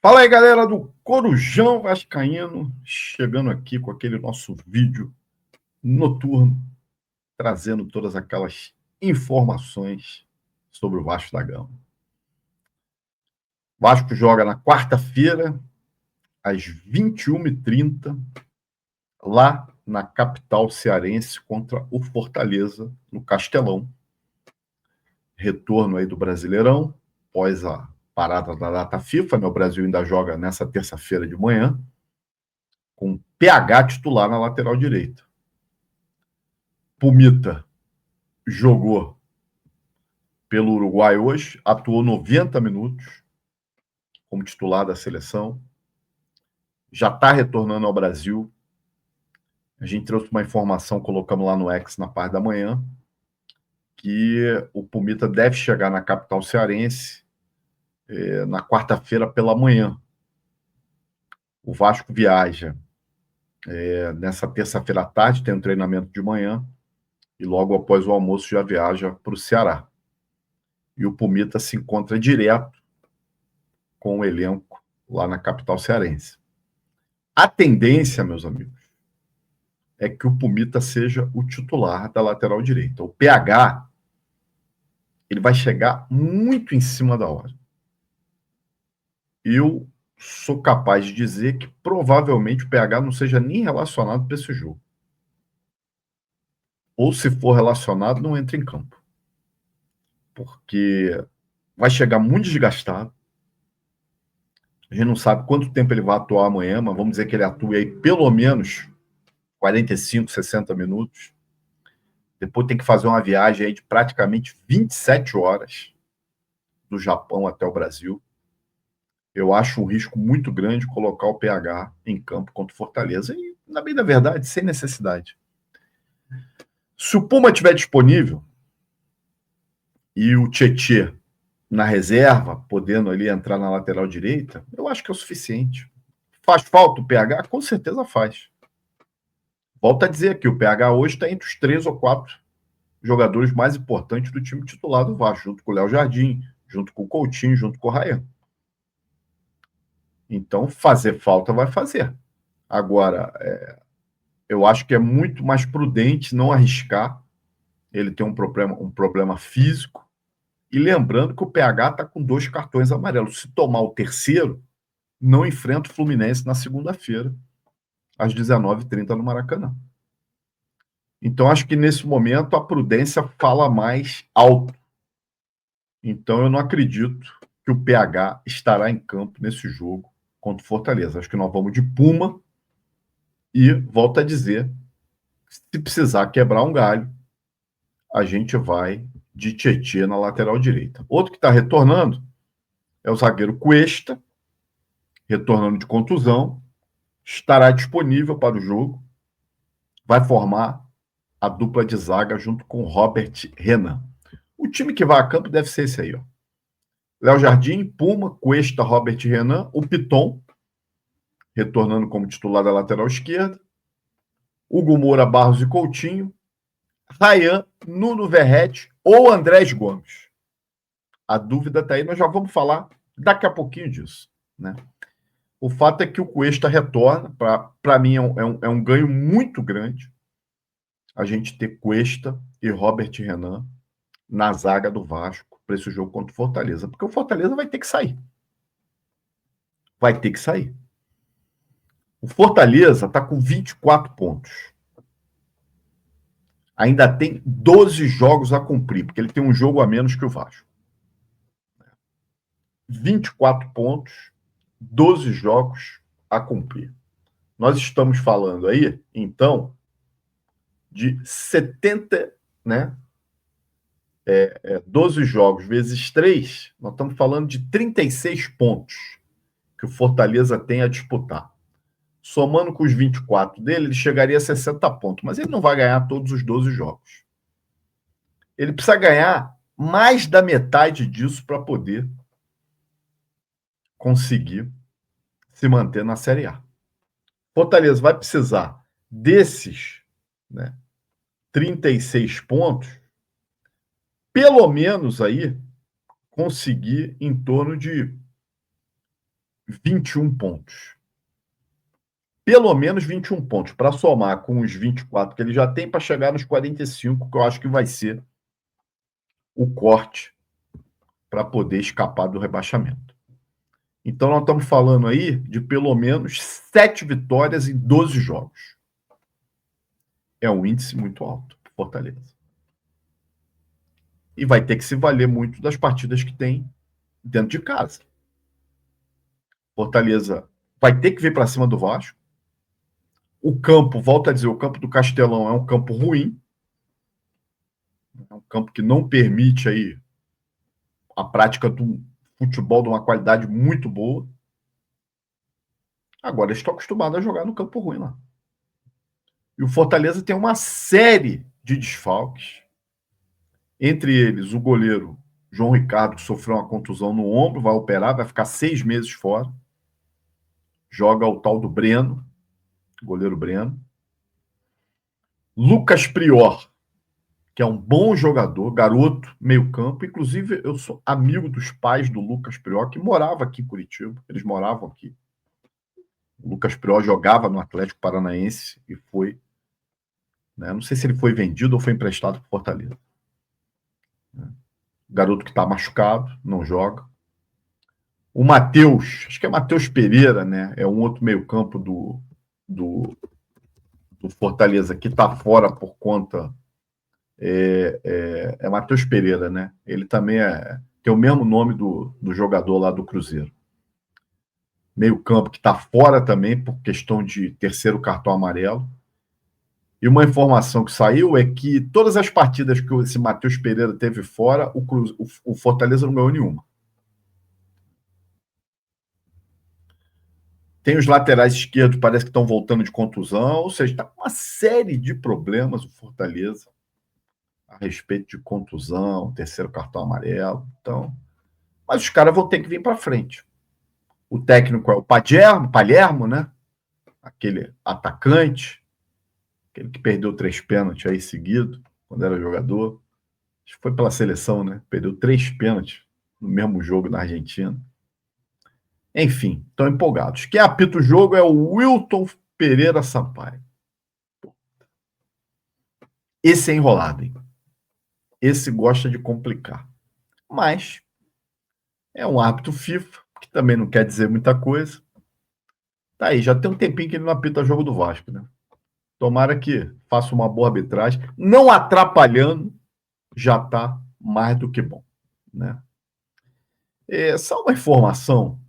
Fala aí, galera do Corujão Vascaíno, chegando aqui com aquele nosso vídeo noturno, trazendo todas aquelas informações sobre o Vasco da Gama. O Vasco joga na quarta-feira, às 21h30, lá na capital cearense, contra o Fortaleza, no Castelão. Retorno aí do Brasileirão, após a parada da data FIFA, né? O Brasil ainda joga nessa terça-feira de manhã, com PH titular na lateral direita. Pumita jogou pelo Uruguai hoje, atuou 90 minutos como titular da seleção, já está retornando ao Brasil. A gente trouxe uma informação, colocamos lá no X na parte da manhã, que o Pumita deve chegar na capital cearense na quarta-feira pela manhã. O Vasco viaja nessa terça-feira à tarde, tem um treinamento de manhã, e logo após o almoço já viaja para o Ceará. E o Pumita se encontra direto com o elenco lá na capital cearense. A tendência, meus amigos, é que o Pumita seja o titular da lateral direita. O PH, ele vai chegar muito em cima da hora. Eu sou capaz de dizer que provavelmente o PH não seja nem relacionado para esse jogo. Ou se for relacionado, não entra em campo. Porque vai chegar muito desgastado. A gente não sabe quanto tempo ele vai atuar amanhã, mas vamos dizer que ele atue aí pelo menos 45, 60 minutos. Depois tem que fazer uma viagem aí de praticamente 27 horas do Japão até o Brasil. Eu acho um risco muito grande colocar o PH em campo contra o Fortaleza. E, na bem da verdade, sem necessidade. Se o Puma estiver disponível e o Tietê na reserva, podendo ali entrar na lateral direita, eu acho que é o suficiente. Faz falta o PH? Com certeza faz. Volto a dizer que o PH hoje está entre os 3 ou 4 jogadores mais importantes do time titular do Vasco, junto com o Léo Jardim, junto com o Coutinho, junto com o Ryan. Então, fazer falta vai fazer. Agora, eu acho que é muito mais prudente não arriscar. Ele tem um problema físico. E lembrando que o PH está com 2 cartões amarelos. Se tomar o terceiro, não enfrenta o Fluminense na segunda-feira, às 19h30 no Maracanã. Então, acho que nesse momento a prudência fala mais alto. Então, eu não acredito que o PH estará em campo nesse jogo contra o Fortaleza. Acho que nós vamos de Puma e, volto a dizer, se precisar quebrar um galho, a gente vai de Tietê na lateral direita. Outro que está retornando é o zagueiro Cuesta, retornando de contusão, estará disponível para o jogo, vai formar a dupla de zaga junto com Robert Renan. O time que vai a campo deve ser esse aí, ó. Léo Jardim, Puma, Cuesta, Robert Renan, o Piton, retornando como titular da lateral esquerda, Hugo Moura, Barros e Coutinho, Ryan, Nuno Verrete ou Andrés Gomes. A dúvida está aí, nós já vamos falar daqui a pouquinho disso, né? O fato é que o Cuesta retorna, para mim é um ganho muito grande a gente ter Cuesta e Robert Renan na zaga do Vasco para esse jogo contra o Fortaleza, porque o Fortaleza vai ter que sair. Vai ter que sair. O Fortaleza está com 24 pontos. Ainda tem 12 jogos a cumprir, porque ele tem um jogo a menos que o Vasco. 24 pontos, 12 jogos a cumprir. Nós estamos falando aí, então, de 70, né? 12 jogos vezes 3, nós estamos falando de 36 pontos que o Fortaleza tem a disputar. Somando com os 24 dele, ele chegaria a 60 pontos, mas ele não vai ganhar todos os 12 jogos. Ele precisa ganhar mais da metade disso para poder conseguir se manter na Série A. Fortaleza vai precisar desses, né, 36 pontos, pelo menos aí, conseguir em torno de 21 pontos. Pelo menos 21 pontos, para somar com os 24 que ele já tem, para chegar nos 45, que eu acho que vai ser o corte para poder escapar do rebaixamento. Então, nós estamos falando aí de pelo menos 7 vitórias em 12 jogos. É um índice muito alto para Fortaleza. E vai ter que se valer muito das partidas que tem dentro de casa. Fortaleza vai ter que vir para cima do Vasco. O campo, volto a dizer, o campo do Castelão é um campo ruim. É um campo que não permite aí a prática do futebol de uma qualidade muito boa. Agora, eles estão acostumados a jogar no campo ruim lá. E o Fortaleza tem uma série de desfalques. Entre eles, o goleiro João Ricardo, que sofreu uma contusão no ombro, vai operar, vai ficar 6 meses fora. Joga o tal do Breno, goleiro Breno. Lucas Prior, que é um bom jogador, garoto, meio campo. Inclusive, eu sou amigo dos pais do Lucas Prior, que morava aqui em Curitiba. Eles moravam aqui. O Lucas Prior jogava no Atlético Paranaense e foi... Né, não sei se ele foi vendido ou foi emprestado para Fortaleza. O garoto que está machucado, não joga. O Matheus, acho que é Matheus Pereira, né? É um outro meio-campo do Fortaleza que está fora por conta. É Matheus Pereira, né? Ele também tem o mesmo nome do jogador lá do Cruzeiro. Meio-campo que está fora também por questão de terceiro cartão amarelo. E uma informação que saiu é que todas as partidas que esse Matheus Pereira teve fora, o Fortaleza não ganhou nenhuma. Tem os laterais esquerdos, parece que estão voltando de contusão, ou seja, está com uma série de problemas o Fortaleza a respeito de contusão, terceiro cartão amarelo. Então, mas os caras vão ter que vir para frente. O técnico é o Palermo, né? Aquele atacante, aquele que perdeu 3 pênaltis aí seguido, quando era jogador. Acho que foi pela seleção, né? Perdeu 3 pênaltis no mesmo jogo na Argentina. Enfim, estão empolgados. Quem apita o jogo é o Wilton Pereira Sampaio. Esse é enrolado, hein? Esse gosta de complicar. Mas é um árbitro FIFA, que também não quer dizer muita coisa. Tá aí, já tem um tempinho que ele não apita jogo do Vasco, né? Tomara que faça uma boa arbitragem. Não atrapalhando, já tá mais do que bom, né? Só uma informação,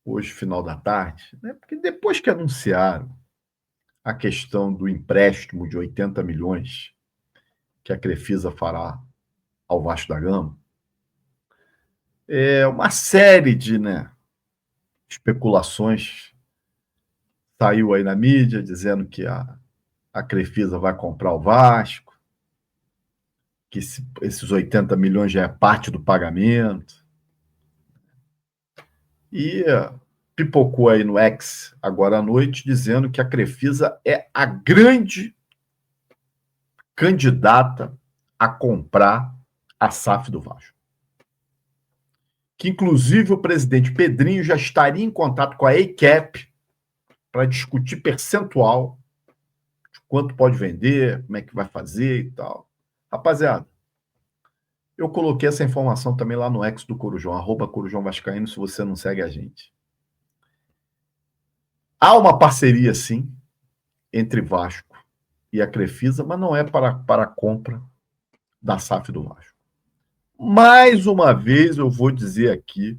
hoje, final da tarde, né? Porque depois que anunciaram a questão do empréstimo de 80 milhões que a Crefisa fará ao Vasco da Gama, uma série de, né, especulações saiu aí na mídia dizendo que a Crefisa vai comprar o Vasco, que esses 80 milhões já é parte do pagamento. E pipocou aí no X agora à noite dizendo que a Crefisa é a grande candidata a comprar a SAF do Vasco. Que inclusive o presidente Pedrinho já estaria em contato com a ACAP para discutir percentual de quanto pode vender, como é que vai fazer e tal. Rapaziada, eu coloquei essa informação também lá no X do Corujão, @Corujão Vascaíno, se você não segue a gente. Há uma parceria, sim, entre Vasco e a Crefisa, mas não é para a compra da SAF do Vasco. Mais uma vez eu vou dizer aqui,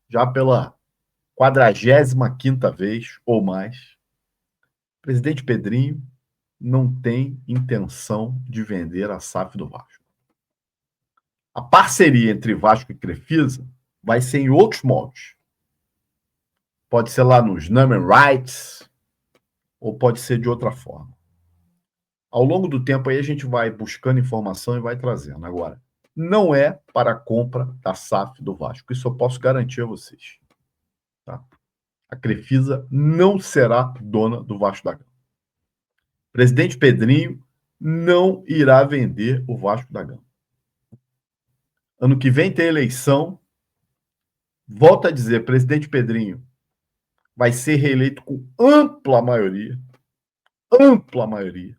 já pela 45ª vez ou mais, o presidente Pedrinho não tem intenção de vender a SAF do Vasco. A parceria entre Vasco e Crefisa vai ser em outros moldes. Pode ser lá nos naming rights, ou pode ser de outra forma. Ao longo do tempo aí a gente vai buscando informação e vai trazendo. Agora, não é para a compra da SAF do Vasco. Isso eu posso garantir a vocês. Tá? A Crefisa não será dona do Vasco da Gama. O presidente Pedrinho não irá vender o Vasco da Gama. Ano que vem tem eleição, Volto a dizer, presidente Pedrinho vai ser reeleito com ampla maioria. Ampla maioria.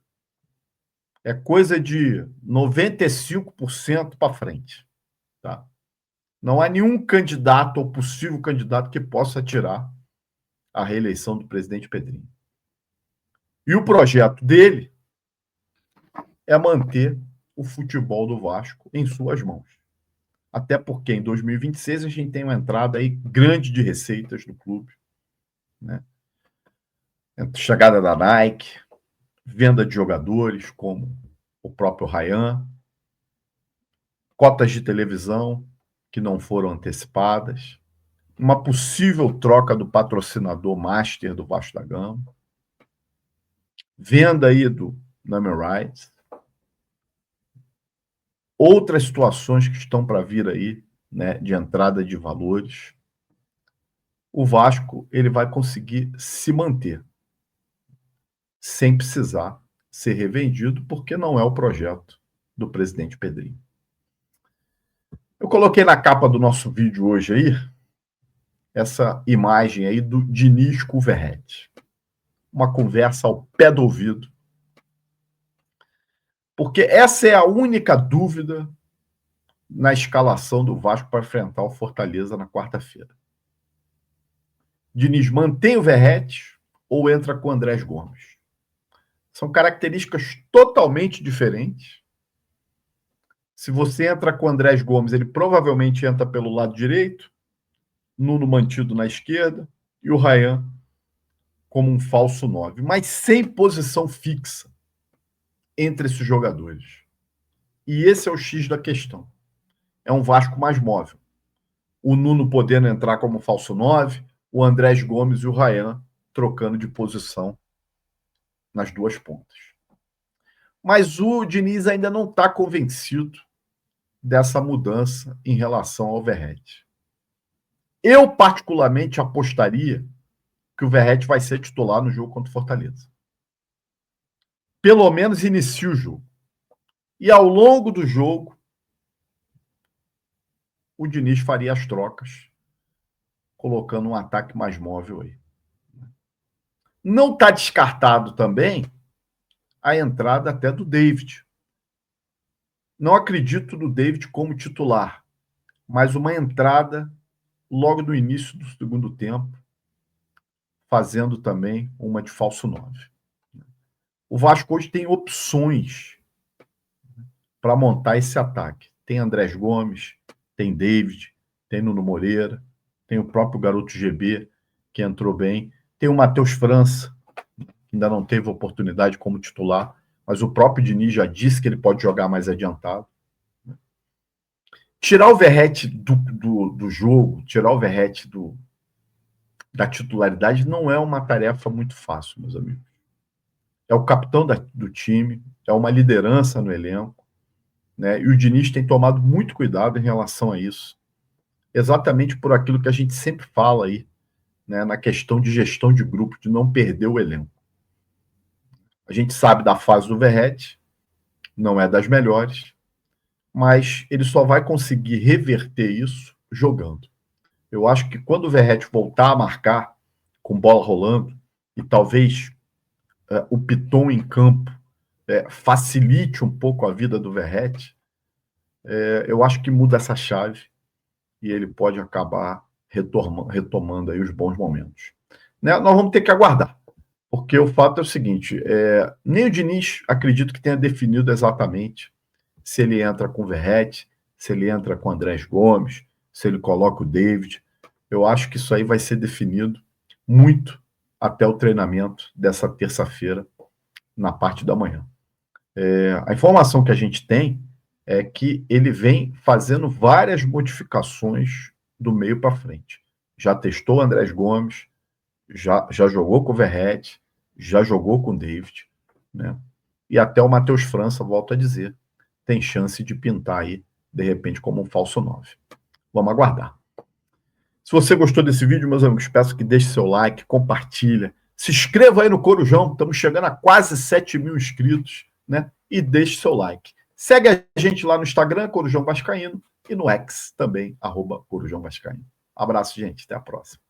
É coisa de 95% para frente. Tá? Não há nenhum candidato ou possível candidato que possa tirar a reeleição do presidente Pedrinho. E o projeto dele é manter o futebol do Vasco em suas mãos. Até porque em 2026 a gente tem uma entrada aí grande de receitas do clube, né? Chegada da Nike, venda de jogadores como o próprio Ryan, cotas de televisão que não foram antecipadas, uma possível troca do patrocinador master do Vasco da Gama, venda aí do Number Rights, outras situações que estão para vir aí, né, de entrada de valores. O Vasco ele vai conseguir se manter sem precisar ser revendido, porque não é o projeto do presidente Pedrinho. Eu coloquei na capa do nosso vídeo hoje aí essa imagem aí do Diniz com o Verratti. Uma conversa ao pé do ouvido. Porque essa é a única dúvida na escalação do Vasco para enfrentar o Fortaleza na quarta-feira. Diniz mantém o Verratti ou entra com o Andrés Gomes? São características totalmente diferentes. Se você entra com o Andrés Gomes, ele provavelmente entra pelo lado direito, Nuno mantido na esquerda e o Ryan como um falso 9, mas sem posição fixa entre esses jogadores. E esse é o X da questão. É um Vasco mais móvel. O Nuno podendo entrar como falso 9, o Andrés Gomes e o Ryan trocando de posição nas duas pontas. Mas o Diniz ainda não está convencido dessa mudança em relação ao Verratti. Eu, particularmente, apostaria que o Verratti vai ser titular no jogo contra o Fortaleza. Pelo menos inicia o jogo. E ao longo do jogo, o Diniz faria as trocas, colocando um ataque mais móvel aí. Não está descartado também a entrada até do David. Não acredito no David como titular, mas uma entrada logo no início do segundo tempo, fazendo também uma de falso 9. O Vasco hoje tem opções para montar esse ataque. Tem Andrés Gomes, tem David, tem Nuno Moreira, tem o próprio garoto GB, que entrou bem, tem o Matheus França, que ainda não teve oportunidade como titular, mas o próprio Diniz já disse que ele pode jogar mais adiantado. Tirar o Verratti do jogo, tirar o Verratti da titularidade não é uma tarefa muito fácil, meus amigos. É o capitão do time, é uma liderança no elenco, né? E o Diniz tem tomado muito cuidado em relação a isso, exatamente por aquilo que a gente sempre fala aí, né, na questão de gestão de grupo, de não perder o elenco. A gente sabe da fase do Verratti, não é das melhores, mas ele só vai conseguir reverter isso jogando. Eu acho que quando o Verratti voltar a marcar com bola rolando, e talvez o Piton em campo facilite um pouco a vida do Verratti, eu acho que muda essa chave e ele pode acabar retomando aí os bons momentos. Né? Nós vamos ter que aguardar, porque o fato é o seguinte, nem o Diniz acredito que tenha definido exatamente se ele entra com o Verratti, se ele entra com o Andrés Gomes, se ele coloca o David. Eu acho que isso aí vai ser definido muito até o treinamento dessa terça-feira, na parte da manhã. A informação que a gente tem é que ele vem fazendo várias modificações do meio para frente. Já testou o Andrés Gomes, já jogou com o Verratti, já jogou com o David, né? E até o Matheus França, volto a dizer, tem chance de pintar aí, de repente, como um falso 9. Vamos aguardar. Se você gostou desse vídeo, meus amigos, peço que deixe seu like, compartilha, se inscreva aí no Corujão, estamos chegando a quase 7.000 inscritos, né? E deixe seu like. Segue a gente lá no Instagram, Corujão Vascaíno, e no X também, @Corujão Vascaíno. Abraço, gente. Até a próxima.